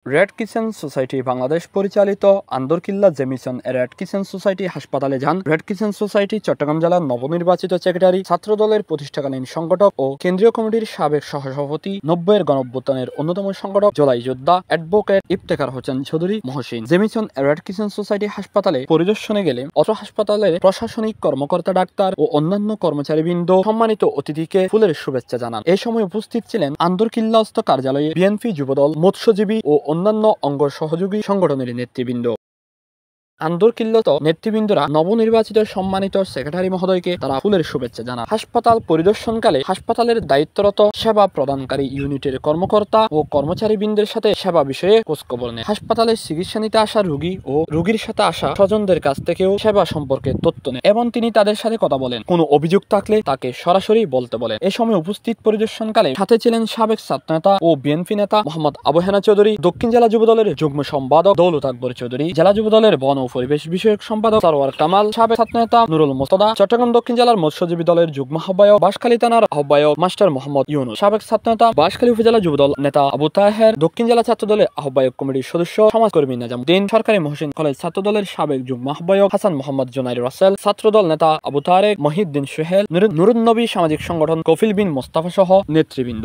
Red kitchen society Bangladesh পরিচালিত Andarkilla Jamieson red kitchen society হাসপাতালে যান রেড কিচেন সোসাইটি চট্টগ্রাম জেলার নবনির্বাচিত সেক্রেটারি, ছাত্রদলের প্রতিষ্ঠাকালীন সংগঠক ও কেন্দ্রীয় কমিটির সাবেক সহসভাপতি, 90-এর গণঅভ্যুত্থানের অন্যতম সংগঠক, জলাই যোদ্ধা advocate Iftekhar Hossain Chowdhury Mohsin Jamieson red kitchen society হাসপাতালে পরিদর্শনে গেলে অত্র হাসপাতালের প্রশাসনিক কর্মকর্তা, ডাক্তার ও অন্যান্য কর্মচারীবৃন্দ সম্মানিত অতিথিকে ফুলের শুভেচ্ছা জানান। এ সময় উপস্থিত ছিলেন আন্দরকিল্লাস্থ কার্যালয়ে বিএনপি যুবদল, মৎস্যজীবী ও অন্যান্য অঙ্গ সহযোগী সংগঠনের নেতৃবৃন্দ। আন্দরকিল্লাত নেতৃবৃন্দরা নবনির্বাচিত সম্মানিত সেক্রেটারি মহোদয়কে তারা ফুলের শুভেচ্ছা জানান। হাসপাতাল পরিদর্শনকালে হাসপাতালের দায়িত্বরত সেবা প্রদানকারী ইউনিটের কর্মকর্তা ও কর্মচারীবৃন্দের সাথে সেবা বিষয়ে খোঁজখবর নেন। হাসপাতালে চিকিৎসা নিতে আসা রোগী ও রোগীর সাথে আসা স্বজনদের কাছ থেকেও সেবা সম্পর্কে তথ্য নেন এবং তিনি তাদের সাথে কথা বলেন। কোনো অভিযোগ থাকলে তাকে সরাসরি বলতে বলেন। এ সময় উপস্থিত পরিদর্শনকালে সাথে ছিলেন সাবেক ছাত্রনেতা ও বিএনপি নেতা মোহাম্মদ আবু হেনা চৌধুরী, দক্ষিণ জেলা যুবদলের যুগ্ম সম্পাদক দৌলত আকবর চৌধুরী, জেলা যুবদলের বন ও পরিবেশ বিষয়ক সম্পাদক সারোয়ার কামাল, সাবেক ছাত্রনেতা নুরুল মোস্তদা, চট্টগ্রাম দক্ষিণ জেলার মৎস্যজীবী দলের যুগ্ম আহ্বায়ক, বাঁশখালী থানার আহ্বায়ক মাস্টার মোহাম্মদ ইউনুস, সাবেক ছাত্রনেতা বাঁশখালী উপজেলা যুবদল নেতা আবু তাহের, দক্ষিণ জেলা ছাত্রদলের আহ্বায়ক কমিটির সদস্য সমাজকর্মী নাজামুদ্দিন, সরকারি মহসিন কলেজ ছাত্রদলের সাবেক যুগ্ম আহ্বায়ক হাসান মোহাম্মদ জুনাইর রাসেল, ছাত্রদল নেতা আবু তারেক, মহিউদ্দিন সোহেল, নুরুন নবী, সামাজিক সংগঠন কফিল বিন মোস্তাফা সহ নেতৃবৃন্দ।